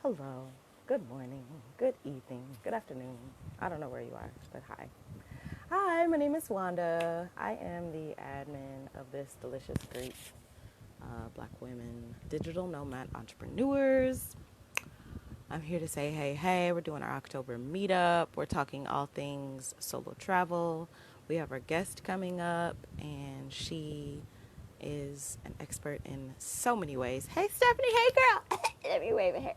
Hello, good morning, good evening, good afternoon. I don't know where you are, but hi. Hi, my name is Wanda. I am the admin of this delicious group, Black women, digital nomad entrepreneurs. I'm here to say, hey, hey, we're doing our October meetup. We're talking all things solo travel. We have our guest coming up, and she is an expert in so many ways. Hey, Stephanie, hey, girl. Let me wave at her.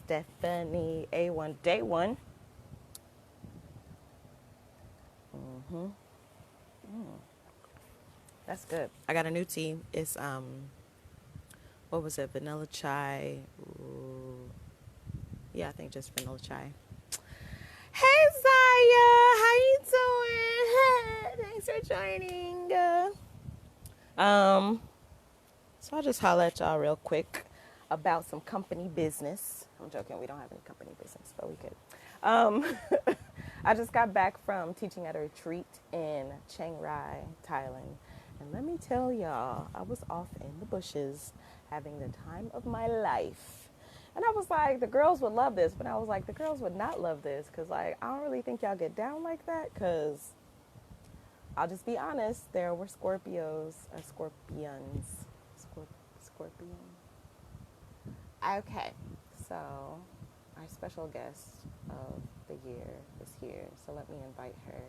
Stephanie, A1, day one. That's good. I got a new tea. It's what was it? Vanilla chai. Ooh. Yeah, I think just vanilla chai. Hey Zaya, how you doing? Thanks for joining. Um, so I'll just holler at y'all real quick about some company business. I'm joking, we don't have any company business, but we could. Um, I just got back from teaching at a retreat in Chiang Rai, Thailand. And let me tell y'all, I was off in the bushes having the time of my life. And I was like, the girls would love this, but I was like, the girls would not love this because, like, I don't really think y'all get down like that because I'll just be honest, there were Scorpios, scorpions. Scorpion. Okay, so our special guest of the year is here. So let me invite her.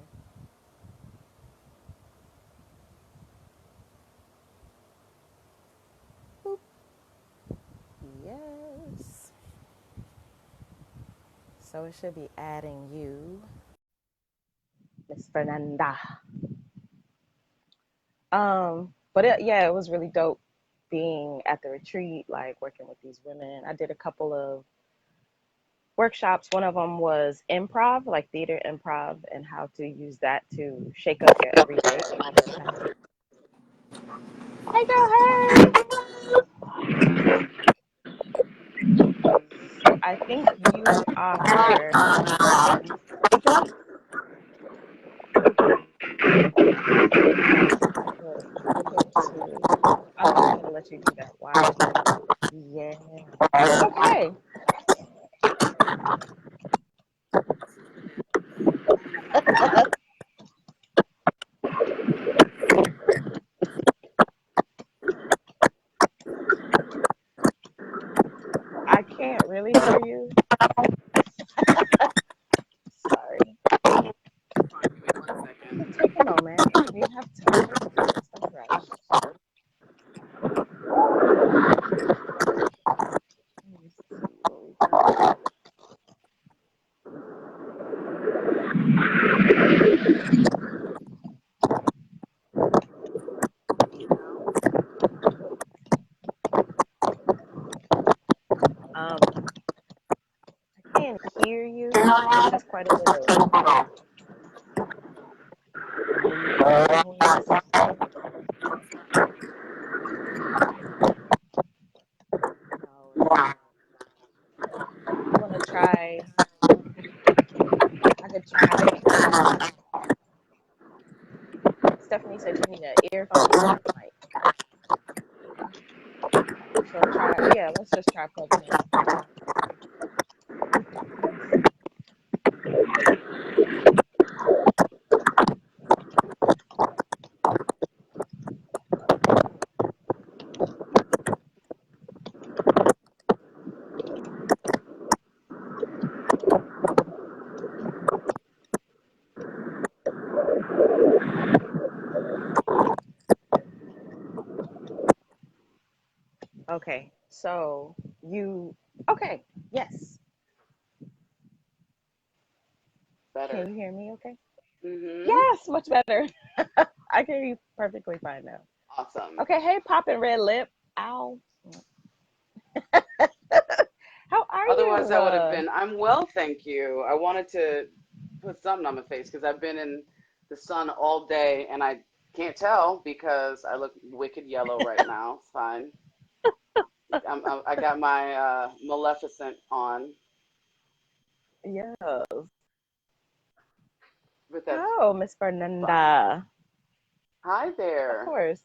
Boop. Yes. So it should be adding you, Miss Fernanda. Yeah, it was really dope being at the retreat, like working with these women. I did a couple of workshops. One of them was improv, like theater improv, and how to use that to shake up your everyday. Hey, girl, hey. So I think you are looking to. I'm just gonna let you do that. Why? Yeah. Okay. I can't really hear you. Sorry. Take a moment. We have time. Don't rush. Let me see what we got. Um, I can't hear you. There's quite a bit of noise. I'm gonna try. I could try. Stephanie said you need an earphone or a mic. So try. Yeah, let's just try plugging in. Okay. So you. Okay. Yes. Can Better. you hear me? Okay. Mm-hmm. Yes, much better. I can hear you perfectly fine now. Awesome. Okay. Hey, poppin' red lip. Ow. How are Otherwise, you? I would have been, I'm well, thank you. I wanted to put something on my face because I've been in the sun all day and I can't tell because I look wicked yellow right now. It's fine. I got my Maleficent on Yes. with that. Oh, Miss Fine. Fernanda. Hi Of there. course.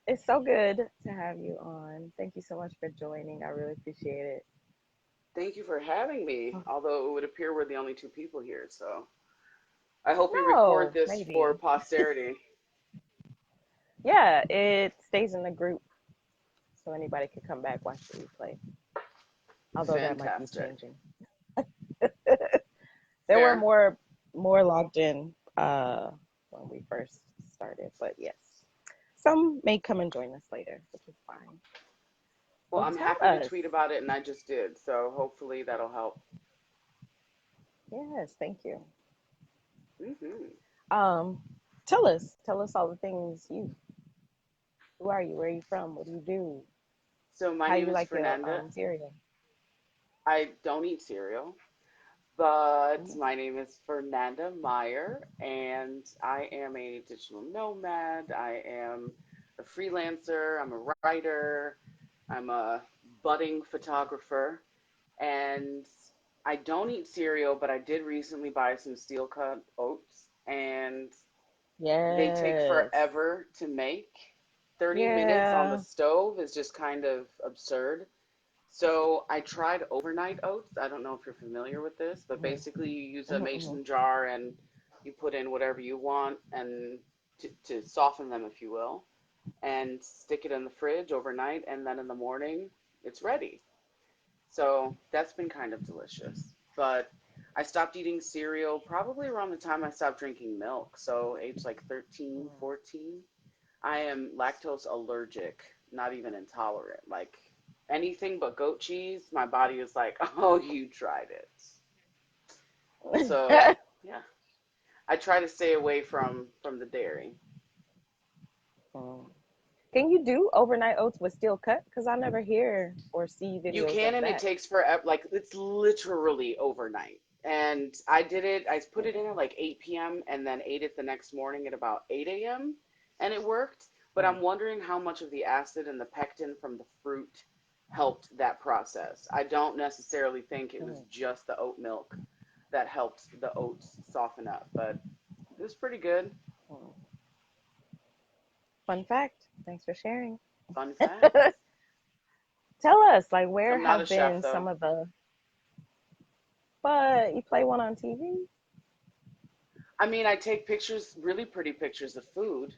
It's so good to have you on. Thank you so much for joining. I really appreciate it. Thank you for having me. Although it would appear we're the only two people here, so I hope you record No, this for maybe. posterity. Yeah, it stays in the group so anybody could come back, watch the replay. Although that might be Fantastic. changing. There were Fair. more logged in when we first started, but yes. Some may come and join us later, which is fine. Well, Well, I'm tell happy to us. tweet about it, and I just did, so hopefully that'll help. Yes, thank you. Hmm. Um, tell us all the things you. Who are you? Where are you from? What do you do? So my How name you is like your Fernanda. cereal? I don't eat cereal, but Mm. my name is Fernanda Meyer, and I am a digital nomad. I am a freelancer. I'm a writer. I'm a budding photographer, and I don't eat cereal, but I did recently buy some steel cut oats, and they take Yes. forever to make. 30 minutes on the Yeah. stove is just kind of absurd. So I tried overnight oats. I don't know if you're familiar with this, but Hmm. basically you use a Hmm. mason jar and you put in whatever you want and to soften them, if you will, and stick it in the fridge overnight, and then in the morning it's ready. So that's been kind of delicious. But I stopped eating cereal probably around the time I stopped drinking milk. So age like 13, 14. I am lactose allergic, not even intolerant. Like anything but goat cheese, my body is like, oh, you tried it. So yeah, I try to stay away from the dairy. Mm. Can you do overnight oats with steel cut? Because I never hear or see You videos can, of and it that. takes forever. Like it's literally overnight. And I did it. I put it in at like 8 p.m. and then ate it the next morning at about 8 a.m. and it worked. But Mm. I'm wondering how much of the acid and the pectin from the fruit helped that process. I don't necessarily think it was Mm. just the oat milk that helped the oats soften up, but it was pretty good. Mm. Fun fact. Thanks for sharing. Fun fact. Tell us, like, where I'm not a have chef been though. some of the. But you play one on TV? I mean, I take pictures, really pretty pictures of food.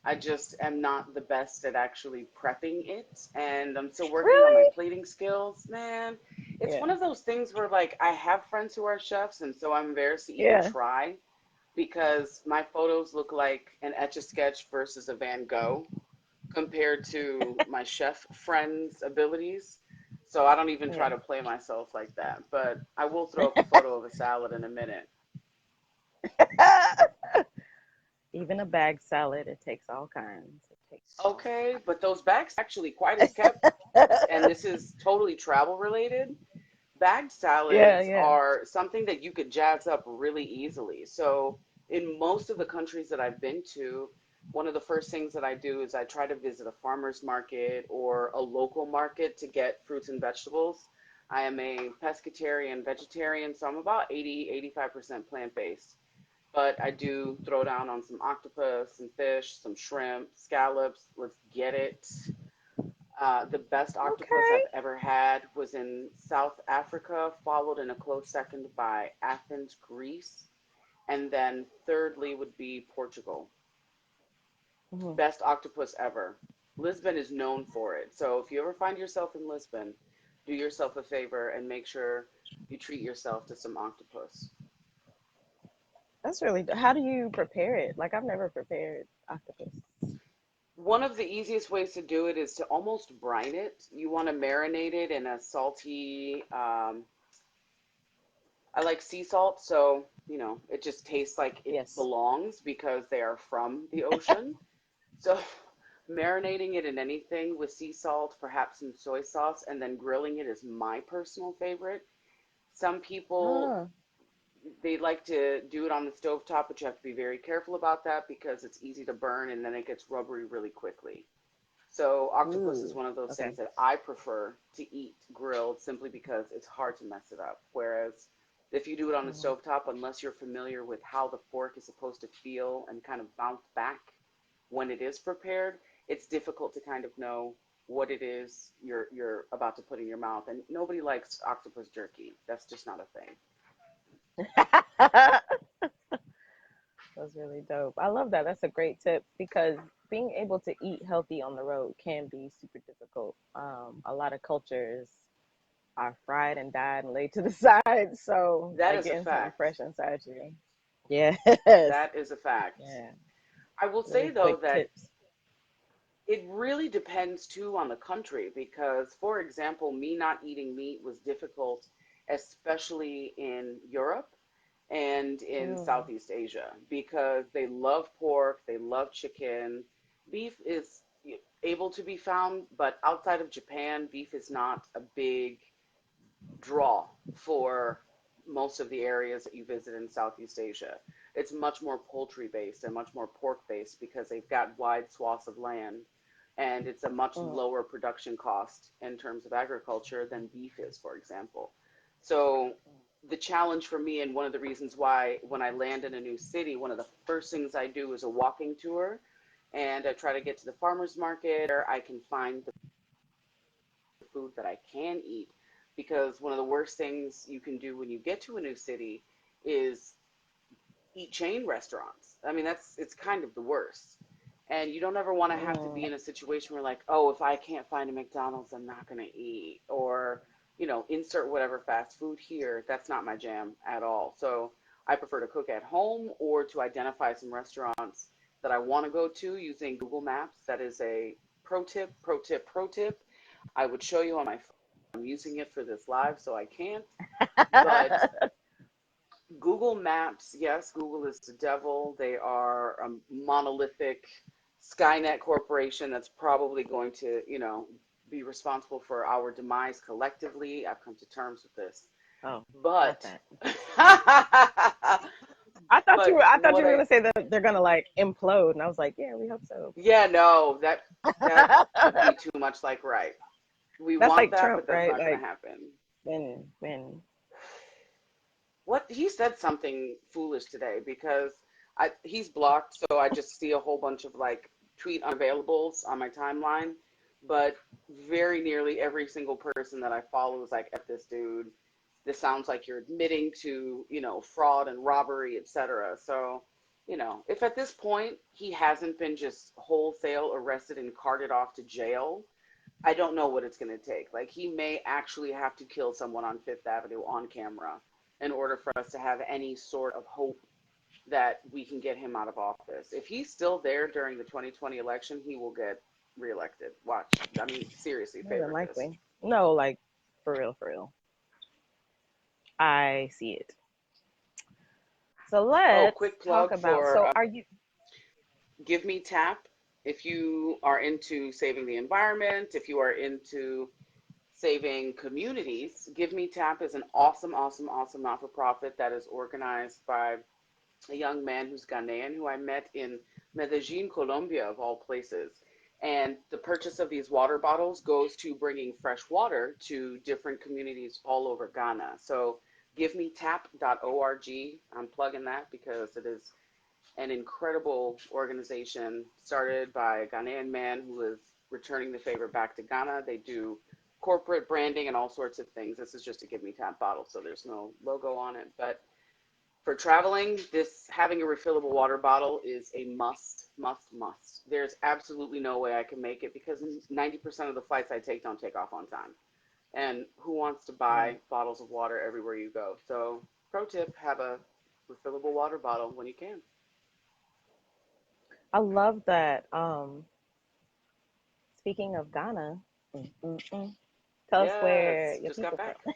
I just am not the best at actually prepping it, and I'm still working on my Really? plating skills, man. It's Yeah. one of those things where, like, I have friends who are chefs, and so I'm embarrassed to even Yeah. try because my photos look like an Etch a Sketch versus a Van Gogh compared to my chef friends' abilities. So I don't even try Yeah. to play myself like that, but I will throw up a photo of a salad in a minute. Even a bag salad, it takes all kinds. It takes all Okay, but those bags actually quite as kept, kinds. and this is totally travel related. Bagged Yeah, salads yeah. are something that you could jazz up really easily. So, in most of the countries that I've been to, one of the first things that I do is I try to visit a farmer's market or a local market to get fruits and vegetables. I am a pescatarian, vegetarian, so I'm about 80-85% plant-based. But I do throw down on some octopus, some fish, some shrimp, scallops. Let's get it. The best octopus Okay. I've ever had was in South Africa, followed in a close second by Athens, Greece, and then thirdly would be Portugal. Hmm. Best octopus ever. Lisbon is known for it. So if you ever find yourself in Lisbon, do yourself a favor and make sure you treat yourself to some octopus. That's really. How do you prepare it? Like, I've never prepared octopus. One of the easiest ways to do it is to almost brine it. You want to marinate it in a salty, I like sea salt, so it just tastes like it Yes. belongs because they are from the ocean. So marinating it in anything with sea salt, perhaps some soy sauce, and then grilling it is my personal favorite. Some people Ah. they like to do it on the stovetop, but you have to be very careful about that because it's easy to burn and then it gets rubbery really quickly. So octopus is Ooh. one of those Okay. things that I prefer to eat grilled simply because it's hard to mess it up. Whereas if you do it on the Hmm. stovetop, unless you're familiar with how the fork is supposed to feel and kind of bounce back when it is prepared, it's difficult to kind of know what it is you're about to put in your mouth. And nobody likes octopus jerky. That's just not a thing. That's really dope. I love that. That's a great tip because being able to eat healthy on the road can be super difficult. A lot of cultures are fried and dyed and laid to the side. So, That like is a getting something fact. fresh inside you. Yes. That is a fact. Yeah. I will say Really though quick that tips. it really depends too on the country because, for example, me not eating meat was difficult, especially in Europe and in Mm, Southeast Asia because they love pork, they love chicken. Beef is able to be found, but outside of Japan, beef is not a big draw for most of the areas that you visit in Southeast Asia. It's much more poultry based and much more pork based because they've got wide swaths of land and it's a much mm, lower production cost in terms of agriculture than beef is, for example. So the challenge for me and one of the reasons why when I land in a new city, one of the first things I do is a walking tour and I try to get to the farmers market where I can find the food that I can eat because one of the worst things you can do when you get to a new city is eat chain restaurants. I mean, that's it's kind of the worst. And you don't ever want to have to mm. be in a situation where like, oh, if I can't find a McDonald's, I'm not going to eat or, insert whatever fast food here. That's not my jam at all. So, I prefer to cook at home or to identify some restaurants that I want to go to using Google Maps. That is a pro tip, pro tip, pro tip. I would show you on my phone. I'm using it for this live, so I can't. But Google Maps, yes, Google is the devil. They are a monolithic Skynet corporation that's probably going to, be responsible for our demise collectively. I've come to terms with this. Oh, not But, that. but I thought you what were I, gonna say that they're gonna like implode, and I was like, yeah, we hope so. yeah, no, that would be too much like right. We That's want like that, Trump, but that's right? not going Like to happen. when What he said something foolish today because he's blocked, so I just see a whole bunch of like tweet unavailables on my timeline. But very nearly every single person that I follow is like, "F this dude. This sounds like you're admitting to fraud and robbery, etc." So if at this point he hasn't been just wholesale arrested and carted off to jail, I don't know what it's going to take. Like, he may actually have to kill someone on Fifth Avenue on camera in order for us to have any sort of hope that we can get him out of office. If he's still there during the 2020 election, he will get reelected. Watch. I mean, seriously, more than favorite this. likely. No, like for real, for real. I see it. So Oh, let's quick talk plug about. for So are you? Give Me Tap. If you are into saving the environment, if you are into saving communities, Give Me Tap is an awesome, awesome, awesome not for profit that is organized by a young man who's Ghanaian who I met in Medellin, Colombia, of all places. And the purchase of these water bottles goes to bringing fresh water to different communities all over Ghana. So givemetap.org, I'm plugging that because it is an incredible organization started by a Ghanaian man who is returning the favor back to Ghana. They do corporate branding and all sorts of things. This is just a Give Me Tap bottle, so there's no logo on it. But for traveling, this having a refillable water bottle is a must, must, must. There's absolutely no way I can make it because 90% of the flights I take don't take off on time. And who wants to Mm, buy bottles of water everywhere you go? So, pro tip, have a refillable water bottle when you can. I love that. Speaking of Ghana, mm, mm, mm, tell us where Yes, your just got people back. from.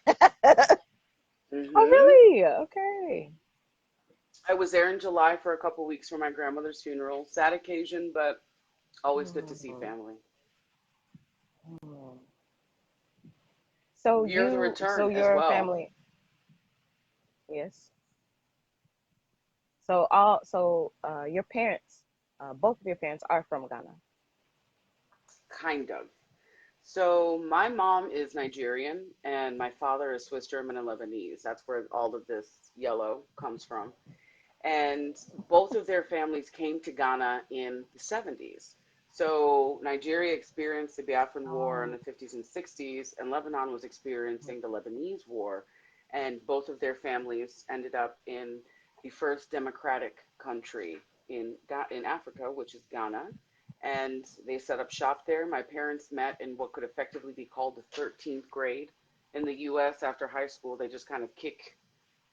Oh, hmm really? Okay. I was there in July for a couple weeks for my grandmother's funeral. Sad occasion, but always good to see Mm, family. mm. Year of the So return as your well. family, yes. Your parents, both of your parents are from Ghana. Kind of. So my mom is Nigerian and my father is Swiss German and Lebanese. That's where all of this yellow comes from. And both of their families came to Ghana in the 70s. So Nigeria experienced the Biafran War in Oh. the 50s and 60s, and Lebanon was experiencing the Lebanese War. And both of their families ended up in the first democratic country in Africa, which is Ghana. And they set up shop there. My parents met in what could effectively be called the 13th grade. In the US, after high school, they just kind of kick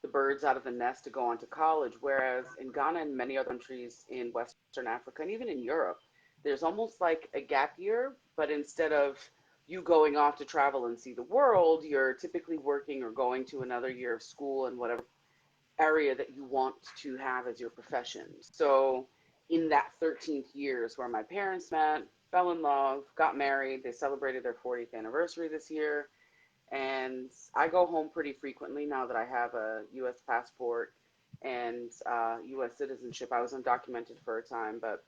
the birds out of the nest to go on to college. Whereas in Ghana and many other countries in Western Africa and even in Europe, there's almost like a gap year, but instead of you going off to travel and see the world, you're typically working or going to another year of school in whatever area that you want to have as your profession. So in that 13th year is where my parents met, fell in love, got married. They celebrated their 40th anniversary this year. And I go home pretty frequently now that I have a U.S. passport and U.S. citizenship. I was undocumented for a time, but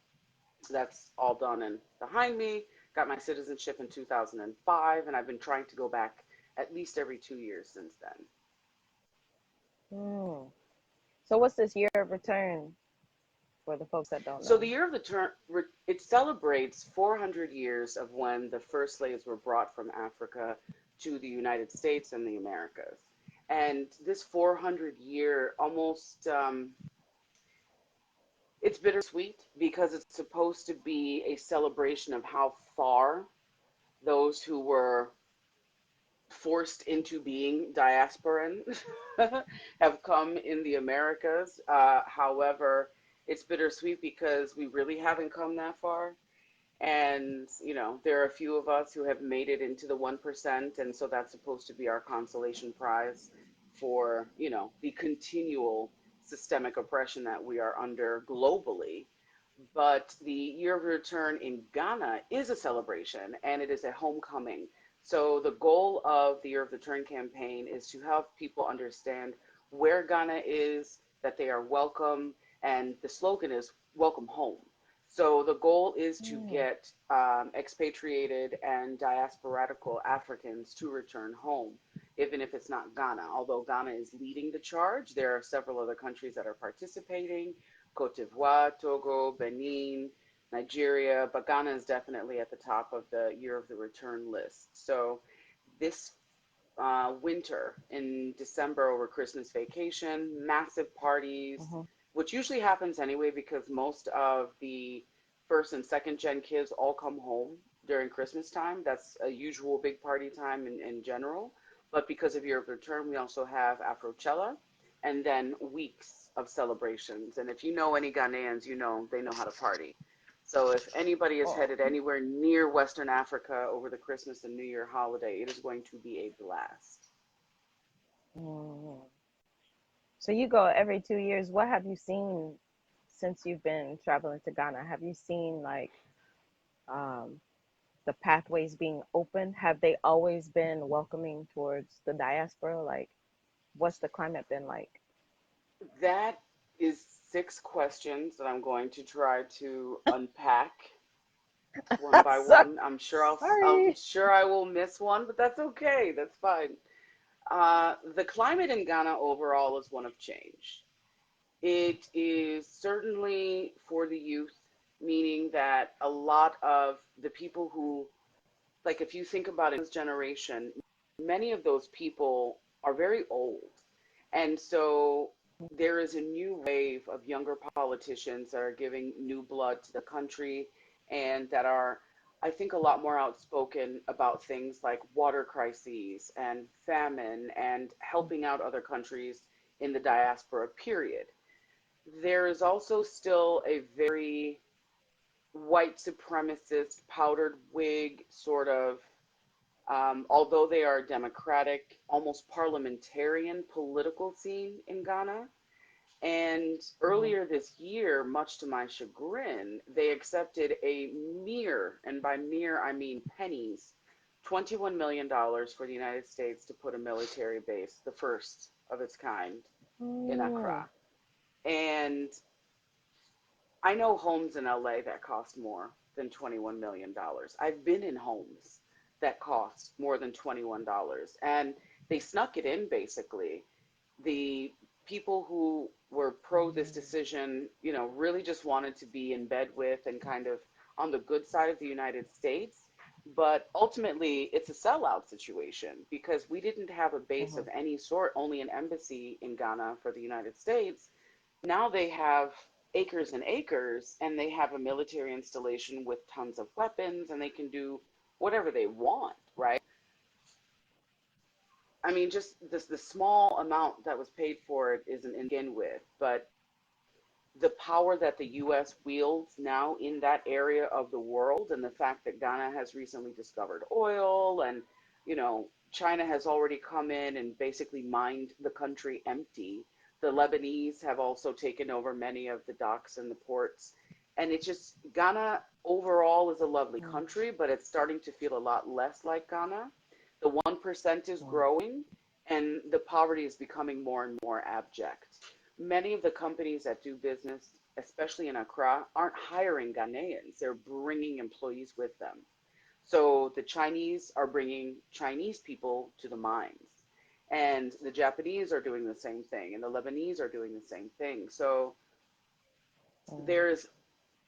that's all done and behind me. Got my citizenship in 2005, and I've been trying to go back at least every 2 years since then. Hmm. So what's this year of return for the folks that don't So the know? year of the turn, it celebrates 400 years of when the first slaves were brought from Africa to the United States and the Americas. And this 400 year almost, it's bittersweet because it's supposed to be a celebration of how far those who were forced into being diasporan have come in the Americas. However, it's bittersweet because we really haven't come that far. And, there are a few of us who have made it into the 1%. And so that's supposed to be our consolation prize for, the continual systemic oppression that we are under globally. But the Year of Return in Ghana is a celebration and it is a homecoming. So the goal of the Year of Return campaign is to help people understand where Ghana is, that they are welcome, and the slogan is welcome home. So the goal is to Hmm. get expatriated and diasporatical Africans to return home, even if it's not Ghana. Although Ghana is leading the charge, there are several other countries that are participating. Cote d'Ivoire, Togo, Benin, Nigeria, but Ghana is definitely at the top of the year of the return list. So this winter in December over Christmas vacation, massive parties, Hmm. which usually happens anyway because most of the first and second gen kids all come home during Christmas time. That's a usual big party time in general. But because of Year of Return, we also have Afrochella and then weeks of celebrations. And if you know any Ghanaians, they know how to party. So if anybody is Oh. headed anywhere near Western Africa over the Christmas and New Year holiday, it is going to be a blast. Hmm. So you go every 2 years. What have you seen since you've been traveling to Ghana? Have you seen like um, the pathways being open? Have they always been welcoming towards the diaspora? Like, what's the climate been like? That is six questions that I'm going to try to unpack one by So one. I'm sorry. sure I will miss one, but that's okay. That's fine. The climate in Ghana overall is one of change. It is certainly for the youth, meaning that a lot of the people who, like, if you think about it, this generation, many of those people are very old. And so there is a new wave of younger politicians that are giving new blood to the country and that are, I think, a lot more outspoken about things like water crises and famine and helping out other countries in the diaspora, period. There is also still a very white supremacist, powdered wig sort of, although they are democratic, almost parliamentarian political scene in Ghana. And Hmm. earlier this year, much to my chagrin, they accepted a mere, and by mere I mean pennies, $21 million for the United States to put a military base, the first of its kind, in Mm. Accra. And I know homes in LA that cost more than $21 million. I've been in homes that cost more than $21. And they snuck it in basically. The people who were pro this decision, really just wanted to be in bed with and kind of on the good side of the United States, but ultimately it's a sellout situation because we didn't have a base of Mm-hmm. any sort, only an embassy in Ghana for the United States. Now they have acres and acres, and they have a military installation with tons of weapons, and they can do whatever they want, right? I mean, just this the small amount that was paid for it isn't in begin with, but the power that the U.S. wields now in that area of the world, and the fact that Ghana has recently discovered oil, and China has already come in and basically mined the country empty. The Lebanese have also taken over many of the docks and the ports, and it just Ghana overall is a lovely country, but it's starting to feel a lot less like Ghana. The 1% is Mm-hmm. growing, and the poverty is becoming more and more abject. Many of the companies that do business, especially in Accra, aren't hiring Ghanaians. They're bringing employees with them. So the Chinese are bringing Chinese people to the mines. And the Japanese are doing the same thing, and the Lebanese are doing the same thing. So there's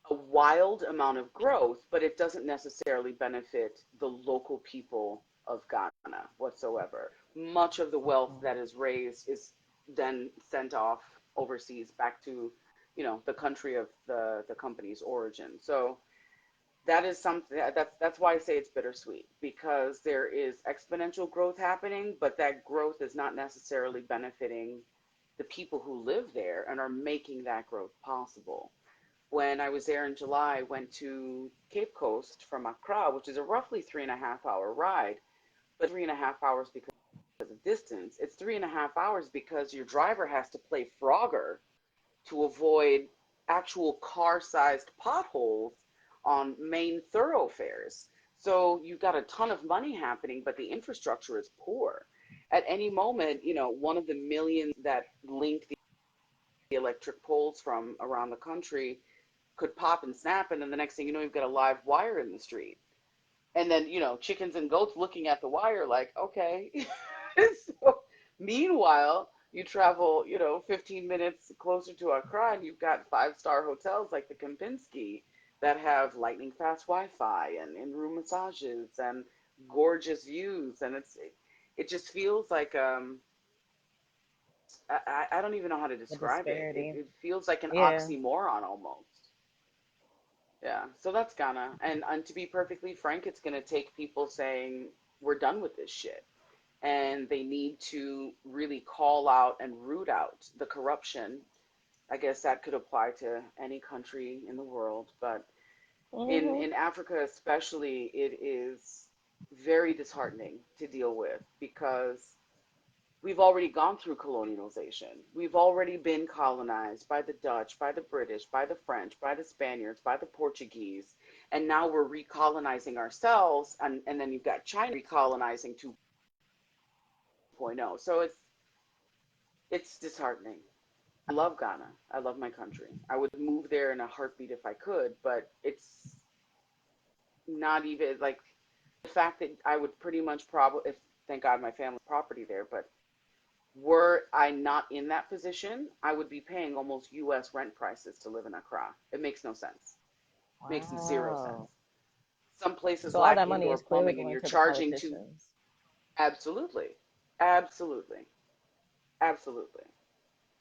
a wild amount of growth, but it doesn't necessarily benefit the local people of Ghana whatsoever. Much of the wealth that is raised is then sent off overseas back to, the country of the company's origin. So that is something that's why I say it's bittersweet, because there is exponential growth happening, but that growth is not necessarily benefiting the people who live there and are making that growth possible. When I was there in July, I went to Cape Coast from Accra, which is a roughly 3.5 hour ride, but 3.5 hours because of distance. It's 3.5 hours because your driver has to play Frogger to avoid actual car-sized potholes on main thoroughfares. So you've got a ton of money happening, but the infrastructure is poor. At any moment, one of the millions that link the electric poles from around the country could pop and snap, and then the next thing you know, you've got a live wire in the street. And then, chickens and goats looking at the wire like, okay. So, meanwhile, you travel, 15 minutes closer to Accra, and you've got five-star hotels like the Kempinski that have lightning fast Wi-Fi and in-room massages and gorgeous views. And it just feels like, I don't even know how to The describe it. It, disparity. it feels like an Yeah. oxymoron almost. Yeah, so that's Ghana. And to be perfectly frank, it's going to take people saying, we're done with this shit. And they need to really call out and root out the corruption. I guess that could apply to any country in the world, but Mm-hmm. in Africa especially, it is very disheartening to deal with because we've already gone through colonialization. We've already been colonized by the Dutch, by the British, by the French, by the Spaniards, by the Portuguese, and now we're recolonizing ourselves, and then you've got China recolonizing 2.0. So it's disheartening. I love Ghana. I love my country. I would move there in a heartbeat if I could, but it's not even like the fact that I would pretty much probably, if thank God my family property there, but were I not in that position, I would be paying almost US rent prices to live in Accra. It makes no sense. It makes zero sense. Wow. Some places So all lack that money indoor is clearly plumbing and going you're to the charging to politicians. absolutely, absolutely, absolutely.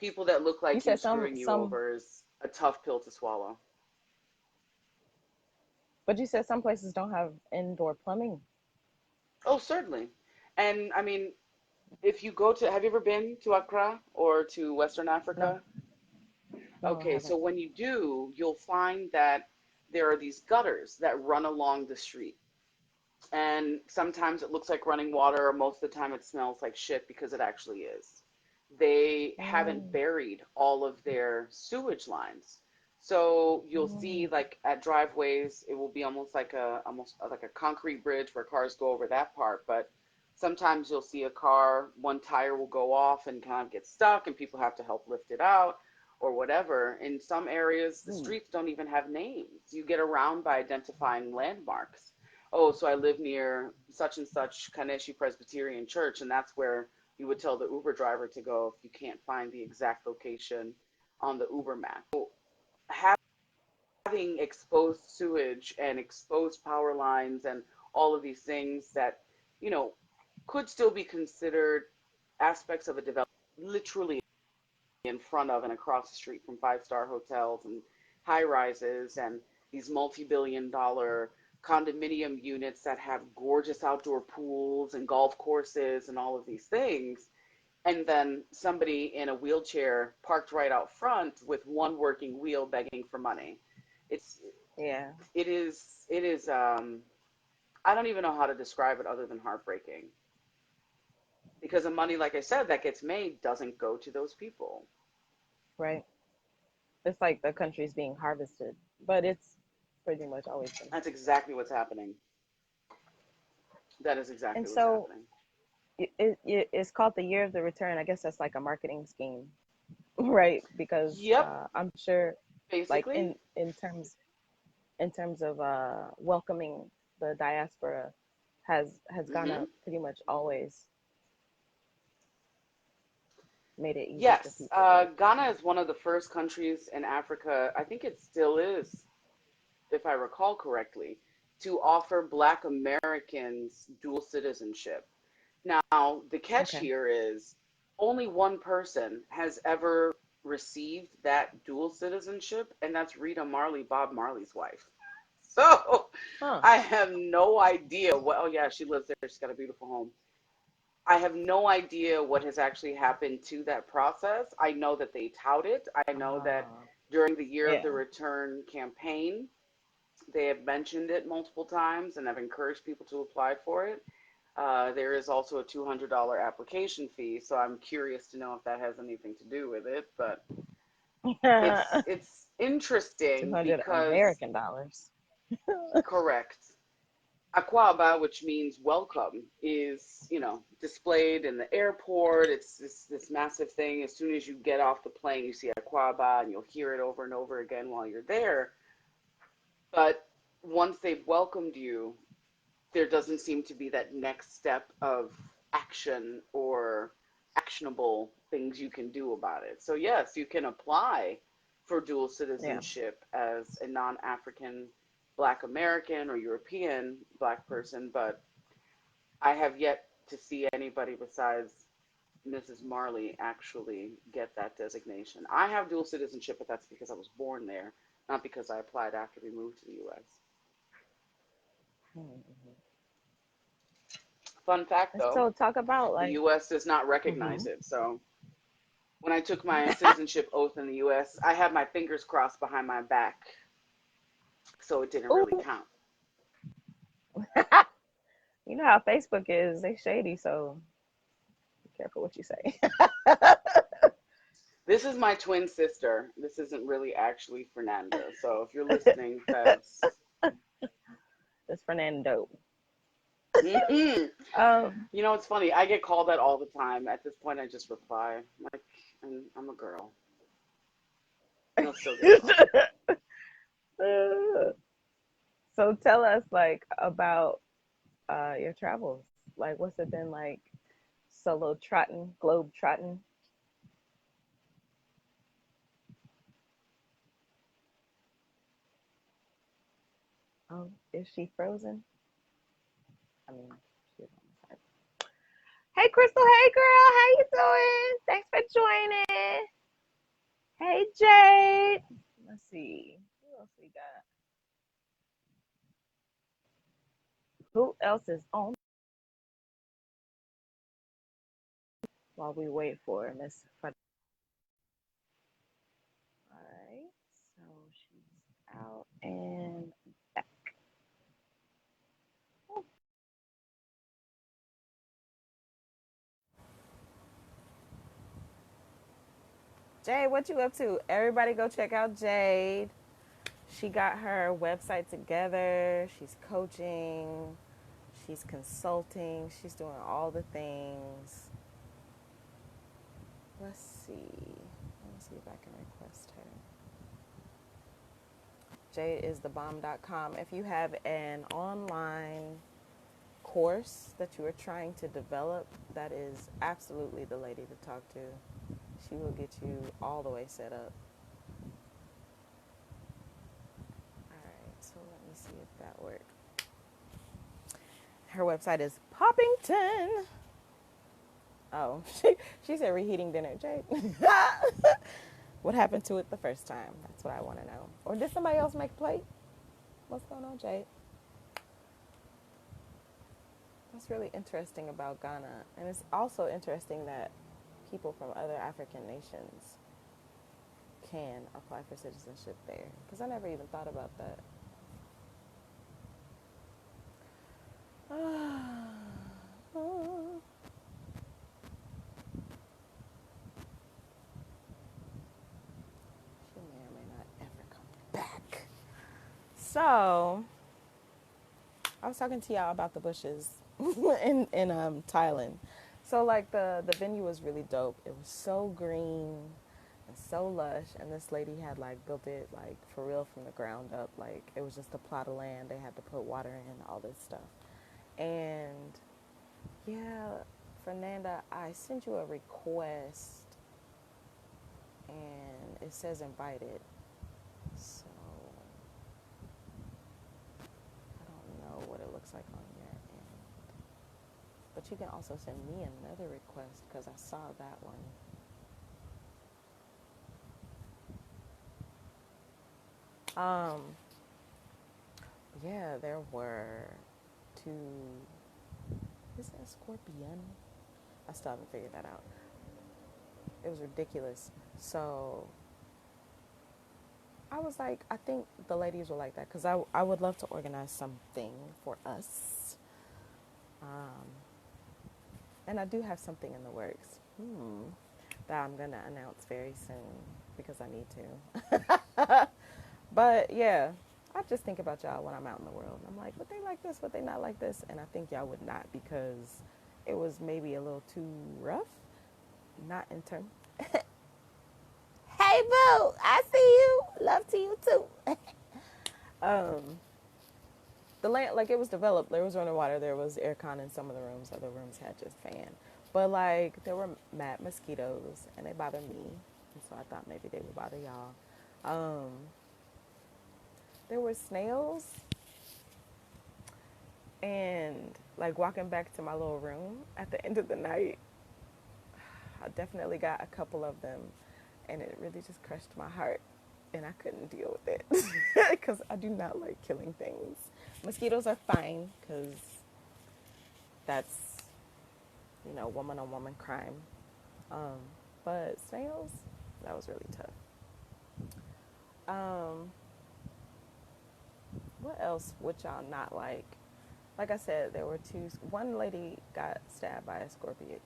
People that look You like you said screwing you some, over is a tough pill to swallow. but you said some places don't have indoor plumbing. Oh, certainly. And I mean, if you go to, have you ever been to Accra or to Western No, Africa? no, I Okay, haven't. so when you do, you'll find that there are these gutters that run along the street. And sometimes it looks like running water, or most of the time it smells like shit because it actually is. They haven't Mm, buried all of their sewage lines. So you'll see mm, like at driveways, it will be almost like a concrete bridge where cars go over that part, but sometimes you'll see a car, one tire will go off and kind of get stuck and people have to help lift it out or whatever. In some areas, the mm. streets don't even have names. You get around by identifying landmarks. Oh, so I live near such and such Kaneshi Presbyterian Church, and that's where you would tell the Uber driver to go if you can't find the exact location on the Uber map. So having exposed sewage and exposed power lines and all of these things that, you know, could still be considered aspects of a development literally in front of and across the street from five-star hotels and high rises and these multi-billion dollar condominium units that have gorgeous outdoor pools and golf courses and all of these things, and then somebody in a wheelchair parked right out front with one working wheel begging for money. It's Yeah. it is I don't even know how to describe it other than heartbreaking, because the money, like I said, that gets made doesn't go to those people. Right. It's like the country's being harvested, but it's pretty much always been That's harvested. exactly what's happening. That is And exactly what's so happening. it's called the year of the return. I guess that's like a marketing scheme, right? Because Yep, I'm sure, like basically. in terms of welcoming the diaspora, has Hmm. Ghana pretty much always made it easy for Yes, people to Ghana come. is one of the first countries in Africa, I think it still is, if I recall correctly, to offer Black Americans dual citizenship. Now, the catch Okay. here is only one person has ever received that dual citizenship, and that's Rita Marley, Bob Marley's wife. So Huh. I have no idea what, oh yeah, she lives there. She's got a beautiful home. I have no idea what has actually happened to that process. I know that they tout it. I know that Uh, during the Year of the yeah. Return campaign, they have mentioned it multiple times and have encouraged people to apply for it. There is also a $200 application fee, so I'm curious to know if that has anything to do with it. But it's interesting 200 because American dollars. correct. Akwaba, which means welcome, is, displayed in the airport. It's this massive thing. As soon as you get off the plane, you see Akwaba, and you'll hear it over and over again while you're there. But once they've welcomed you, there doesn't seem to be that next step of action or actionable things you can do about it. So yes, you can apply for dual Yeah. citizenship as a non-African Black American or European Black person, but I have yet to see anybody besides Mrs. Marley actually get that designation. I have dual citizenship, but that's because I was born there, not because I applied after we moved to the US. Mhm. Fun fact And though, so talk about the like, US does not hmm recognize it. So when I took my citizenship oath in the US, I had my fingers crossed behind my back, so it didn't really oh, count. you know how Facebook is, they shady, so be careful what you say. This is my twin sister. This isn't really actually Fernanda. So if you're listening, Fevs. It's Fernando. Mm-mm. Um, It's funny. I get called that all the time. At this point, I just reply, like, I'm a girl. You'll still get called. so tell us like about your travels. Like, what's it been like solo trotting, globe trotting? Is she frozen? I mean, she's on the side. Hey, Crystal. Hey, girl. How you doing? Thanks for joining. Hey, Jade. Let's see. Who else we got? Who else is on while we wait for Miss? All right. So she's out and back. Jade, what you up to? Everybody go check out Jade. She got her website together. She's coaching. She's consulting. She's doing all the things. Let's see. Let me see if I can request her. jadeisthebomb.com. If you have an online course that you are trying to develop, that is absolutely the lady to talk to. She will get you all the way set up. Her website is Poppington. Oh, she said reheating dinner. Jade, what happened to it the first time? That's what I want to know. Or did somebody else make a plate? What's going on, Jade? That's really interesting about Ghana. And it's also interesting that people from other African nations can apply for citizenship there. Because I never even thought about that. She may or may not ever come back. So, I was talking to y'all about the bushes in Thailand. So like the venue was really dope. It was so green and so lush, and this lady had like built it like for real from the ground up. Like it was just a plot of land. They had to put water in, all this stuff. And yeah, Fernanda, I sent you a request, and it says invited. So I don't know what it looks like on your end. But you can also send me another request because I saw that one. Um, yeah, there were two. Is that a scorpion? I still haven't figured that out. It was ridiculous. So I was like, I think the ladies were like that because I would love to organize something for us. Um, and I do have something in the works that I'm going to announce very soon because I need to. But yeah, I just think about y'all when I'm out in the world. I'm like, would they like this? Would they not like this? And I think y'all would not because it was maybe a little too rough. Not in terms. Hey, boo, I see you. Love to you too. um, the land, like it was developed. There was running water. There was aircon in some of the rooms. Other rooms had just fan. But like there were mad mosquitoes, and they bother me. And so I thought maybe they would bother y'all. Um, there were snails, and like walking back to my little room at the end of the night, I definitely got a couple of them, and it really just crushed my heart, and I couldn't deal with it because I do not like killing things. Mosquitoes are fine because that's woman on woman crime, um, but snails, that was really tough. Um, what else would y'all not like? Like I said, there were two. One lady got stabbed by a scorpion,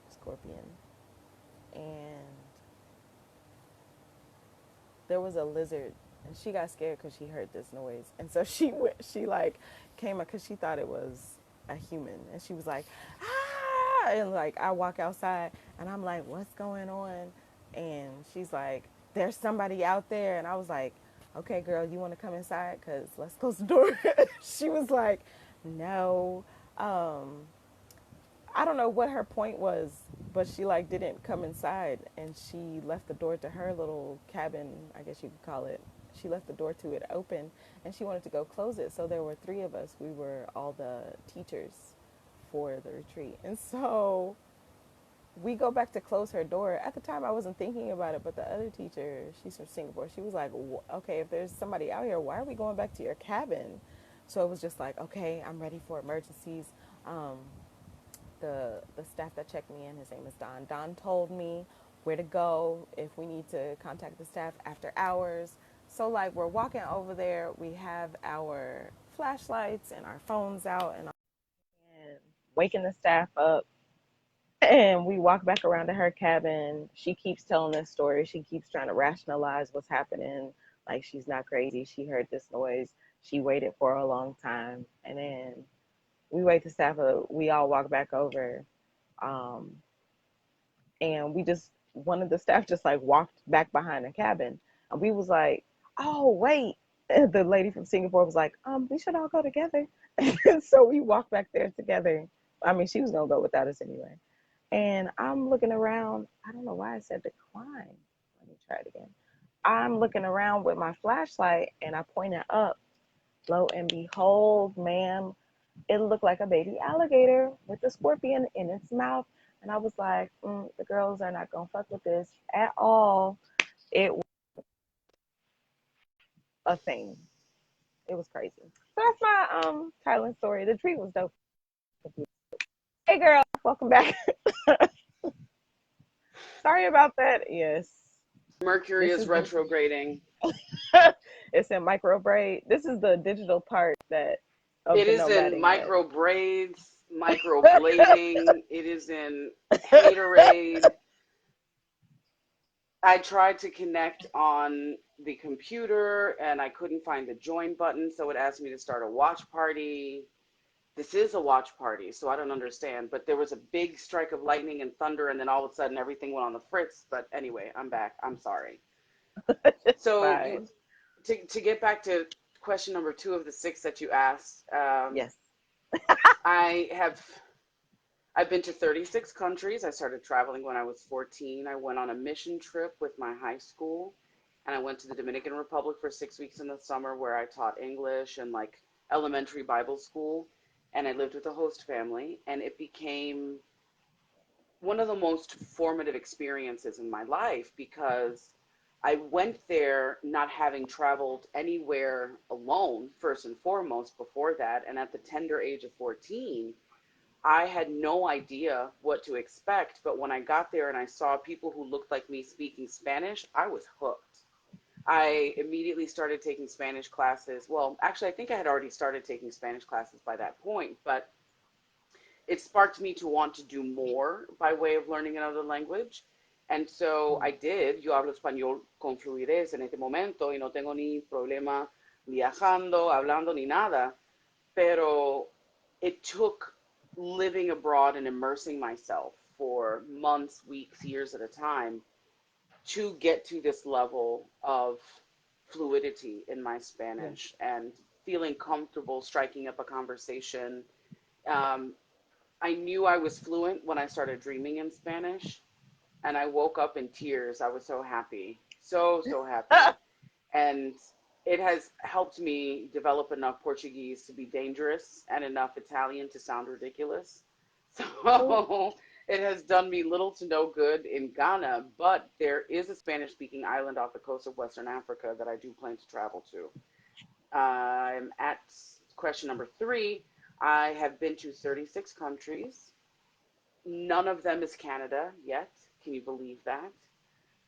and there was a lizard, and she got scared because she heard this noise, and so she went. She like came up because she thought it was a human, and she was like, ah, and like I walk outside, and I'm like, what's going on? And she's like, there's somebody out there, and I was like, okay, girl, you want to come inside? Cause let's close the door. She was like, no. Um, I don't know what her point was, but she like didn't come inside, and she left the door to her little cabin, I guess you could call it. She left the door to it open, and she wanted to go close it. So there were three of us. We were all the teachers for the retreat. And so we go back to close her door. At the time, I wasn't thinking about it, but the other teacher, she's from Singapore, she was like, okay, if there's somebody out here, why are we going back to your cabin? So it was just like, okay, I'm ready for emergencies. Um, the staff that checked me in, his name is Don. Don told me where to go if we need to contact the staff after hours. So like we're walking over there, we have our flashlights and our phones out and waking the staff up, and we walk back around to her cabin. She keeps telling this story. She keeps trying to rationalize what's happening. Like she's not crazy. She heard this noise. She waited for a long time, and then we wake the staff up. We all walk back over, um, and we just one of the staff just like walked back behind the cabin, and we was like, oh wait. The lady from Singapore was like, we should all go together. So we walked back there together. I mean, she was gonna go without us anyway. And I'm looking around. I don't know why I said decline. Let me try it again. I'm looking around with my flashlight, and I point it up. Lo and behold, ma'am, It looked like a baby alligator with a scorpion in its mouth. And I was like, the girls are not going to fuck with this at all. It was a thing. It was crazy. So that's my Thailand story. The treat was dope. Hey girl, welcome back. Sorry about that. Yes. Mercury This is is the retrograding. it's in micro braid. This is the digital part that of It the is in nomading that micro braids, micro blading. It is in haterade. I tried to connect on the computer and I couldn't find the join button, so it asked me to start a watch party. This is a watch party, so I don't understand. But there was a big strike of lightning and thunder, and then all of a sudden everything went on the fritz. But anyway, I'm back. I'm sorry. it's So you fine. to get back to question number two of the six that you asked, Yes. I have I've been to 36 countries. I started traveling when I was 14. I went on a mission trip with my high school, and I went to the Dominican Republic for 6 weeks in the summer where I taught English and like elementary Bible school. And I lived with a host family, and it became one of the most formative experiences in my life because I went there not having traveled anywhere alone, first and foremost, before that. And at the tender age of 14, I had no idea what to expect, but when I got there and I saw people who looked like me speaking Spanish, I was hooked. I immediately started taking Spanish classes. Well, actually, I think I had already started taking Spanish classes by that point, but it sparked me to want to do more by way of learning another language. And so I did. Yo hablo español con fluidez en este momento y no tengo ni problema viajando, hablando ni nada. Pero it took living abroad and immersing myself for months, weeks, years at a time to get to this level of fluidity in my Yeah. Spanish and feeling comfortable striking up a conversation. Um, I knew I was fluent when I started dreaming in Spanish, and I woke up in tears. I was so happy, so happy. And it has helped me develop enough Portuguese to be dangerous and enough Italian to sound ridiculous. Ooh. So it has done me little to no good in Ghana, but there is a Spanish speaking island off the coast of Western Africa that I do plan to travel to. I'm at question number three. I have been to 36 countries. None of them is Canada yet. Can you believe that?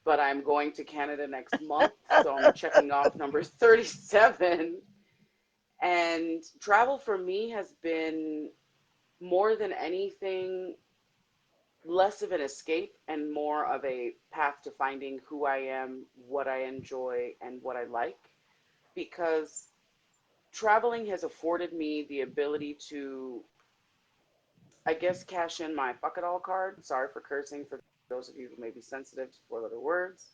But I'm going to Canada next month, so I'm checking off number 37. And travel for me has been more than anything less of an escape and more of a path to finding who I am, what I enjoy, and what I like. Because traveling has afforded me the ability to, I guess, cash in my fuck it all card. Sorry for cursing for those of you who may be sensitive to four-letter words.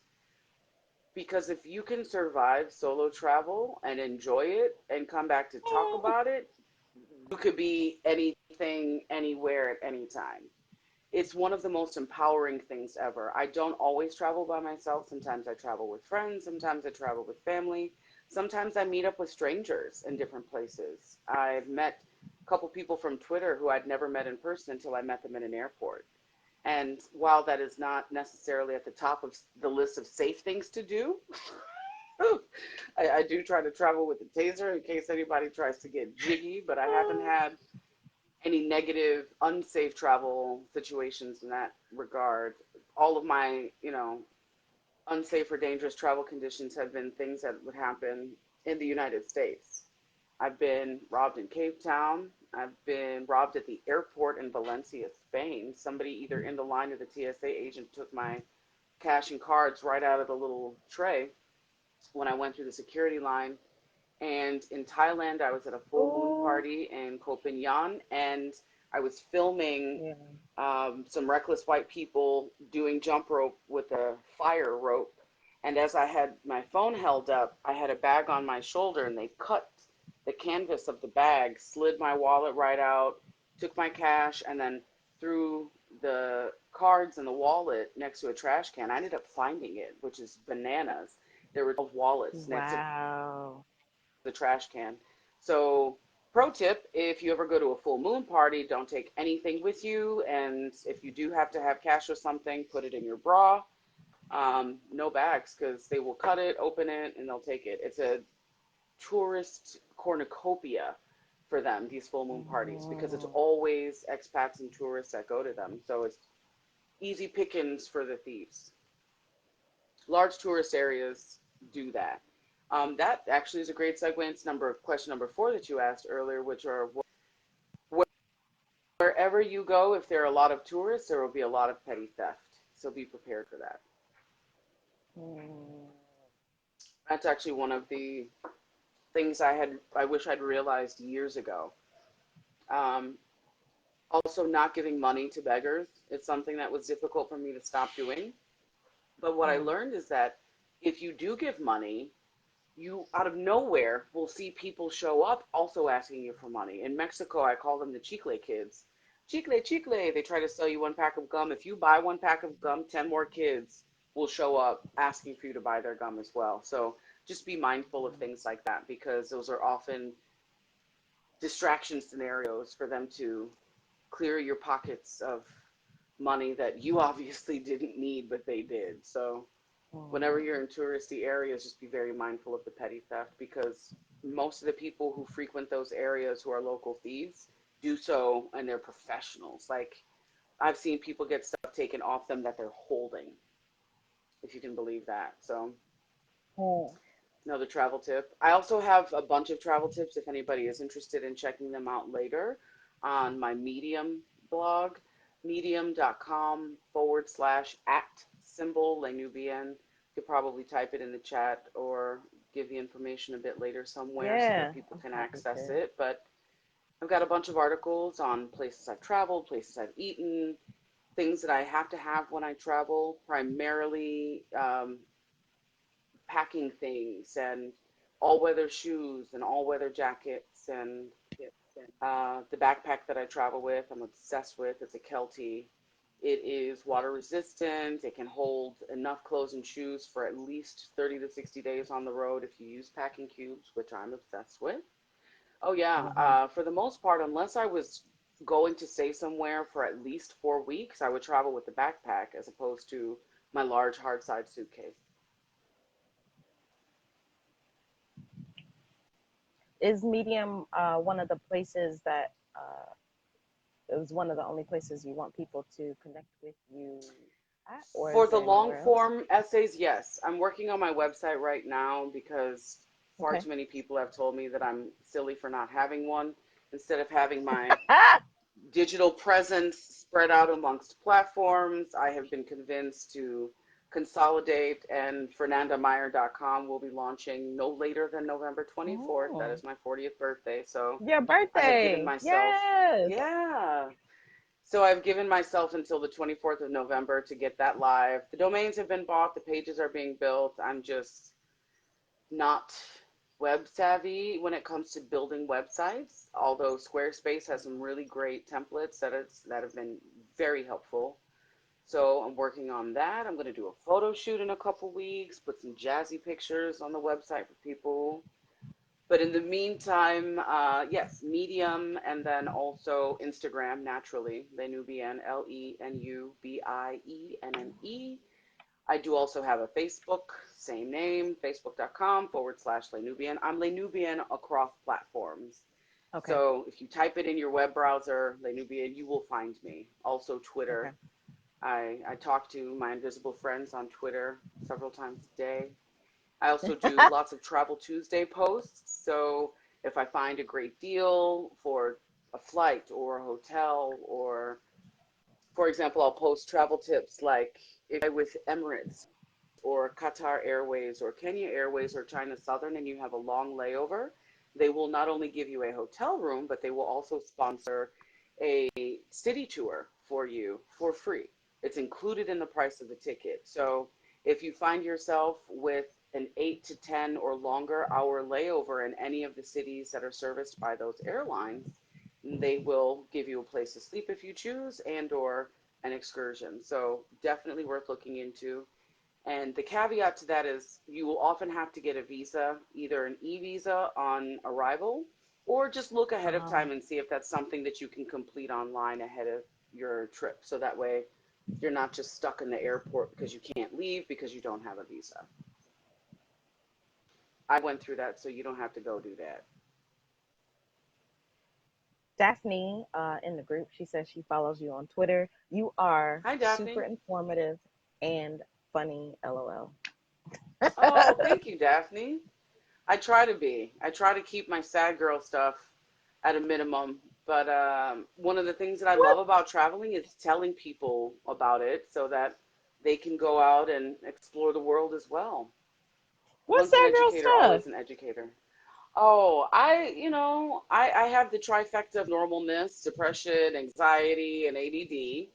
Because if you can survive solo travel and enjoy it and come back to talk about it, you could be anything, anywhere, at any time. It's one of the most empowering things ever. I don't always travel by myself. Sometimes I travel with friends. Sometimes I travel with family. Sometimes I meet up with strangers in different places. I've met a couple people from Twitter who I'd never met in person until I met them in an airport. And while that is not necessarily at the top of the list of safe things to do, I do try to travel with a taser in case anybody tries to get jiggy, but I haven't had any negative, unsafe travel situations in that regard. All of my, unsafe or dangerous travel conditions have been things that would happen in the United States. I've been robbed in Cape Town. I've been robbed at the airport in Valencia, Spain. Somebody either in the line or the TSA agent took my cash and cards right out of the little tray when I went through the security line. And in Thailand, I was at a full moon Ooh. party in Koh Phangan, and I was filming Yeah. some reckless white people doing jump rope with a fire rope. And as I had my phone held up, I had a bag on my shoulder, and they cut the canvas of the bag, slid my wallet right out, took my cash, and then threw the cards and the wallet next to a trash can. I ended up finding it, which is bananas. There were 12 wallets next to Wow. the trash can. So Pro tip, if you ever go to a full moon party, don't take anything with you. And if you do have to have cash or something, put it in your bra. No bags, because they will cut it, open it, and they'll take it. It's a tourist cornucopia for them, these full moon parties, because it's Mm. always expats and tourists that go to them. So it's easy pickings for the thieves. Large tourist areas do that. That actually is a great segue into question number 4 that you asked earlier, which are wherever you go, if there are a lot of tourists, there will be a lot of petty theft. So be prepared for that. Mm. That's actually one of the things I wish I'd realized years ago. Um, Also, not giving money to beggars is something that was difficult for me to stop doing. But what I Mm. learned is that if you do give money, you out of nowhere will see people show up also asking you for money. In Mexico, I call them the chicle kids. Chicle, chicle. They try to sell you one pack of gum. If you buy one pack of gum, 10 more kids will show up asking for you to buy their gum as well. So just be mindful of things like that, because those are often distraction scenarios for them to clear your pockets of money that you obviously didn't need, but they did. So whenever you're Mm. in touristy areas, just be very mindful of the petty theft, because most of the people who frequent those areas who are local thieves do so, and they're professionals. Like, I've seen people get stuff taken off them that they're holding, if you can believe that. So Mm. another travel tip. I also have a bunch of travel tips if anybody is interested in checking them out later on my Medium blog, medium.com/at symbol Lenubian. You could probably type it in the chat or give the information a bit later somewhere so that Yeah, people I'm can happy access to. it. But I've got a bunch of articles on places I've traveled, places I've eaten, things that I have to have when I travel, primarily packing things and all weather shoes and all weather jackets and the backpack that I travel with, I'm obsessed with. It's a Kelty. It is water resistant. It can hold enough clothes and shoes for at least 30 to 60 days on the road if you use packing cubes, which I'm obsessed with. Oh, yeah. Hmm. For the most part, unless I was going to stay somewhere for at least 4 weeks, I would travel with the backpack as opposed to my large hard side suitcase. Is Medium one of the places that it was one of the only places you want people to connect with you at, or For is the there long anywhere else? form essays, yes. I'm working on my website right now because far Okay. too many people have told me that I'm silly for not having one. Instead of having my digital presence spread out amongst platforms, I have been convinced to consolidate, and fernandameyer.com will be launching no later than November 24th. That Oh, is my 40th birthday. So your I have given birthday. myself, Yes. yeah. So I've given myself until the 24th of November to get that live. The domains have been bought, the pages are being built. I'm just not web savvy when it comes to building websites, although Squarespace has some really great templates that have been very helpful. So I'm working on that. I'm going to do a photo shoot in a couple weeks, put some jazzy pictures on the website for people. But in the meantime, yes, Medium, and then also Instagram, naturally, Lenubienne, Lenubienne. I do also have a Facebook, same name, facebook.com/Lenubian. I'm Lenubian across platforms. Okay. So if you type it in your web browser, Lenubian, you will find me. Also Okay. Twitter. I talk to my invisible friends on Twitter several times a day. I also do lots of Travel Tuesday posts. So if I find a great deal for a flight or a hotel, or for example, I'll post travel tips like if I with Emirates or Qatar Airways or Kenya Airways or China Southern and you have a long layover, they will not only give you a hotel room, but they will also sponsor a city tour for you for free. It's included in the price of the ticket. So if you find yourself with an 8 to 10 or longer hour layover in any of the cities that are serviced by those airlines, they will give you a place to sleep if you choose, and or an excursion. So definitely worth looking into. And the caveat to that is you will often have to get a visa, either an e-visa on arrival or just look ahead of Oh, time and see if that's something that you can complete online ahead of your trip. So that way you're not just stuck in the airport because you can't leave because you don't have a visa. I went through that, so you don't have to go do that. Daphne, in the group, she says she follows you on Twitter. You are Hi, super Daphne. informative and funny. LOL. Oh, thank you, Daphne. I try to be. I try to keep my sad girl stuff at a minimum. But one of the things that I What? love about traveling is telling people about it so that they can go out and explore the world as well. What's Once an that girl educator, stuff? always an educator. Oh, I have the trifecta of normalness, depression, anxiety, and ADD.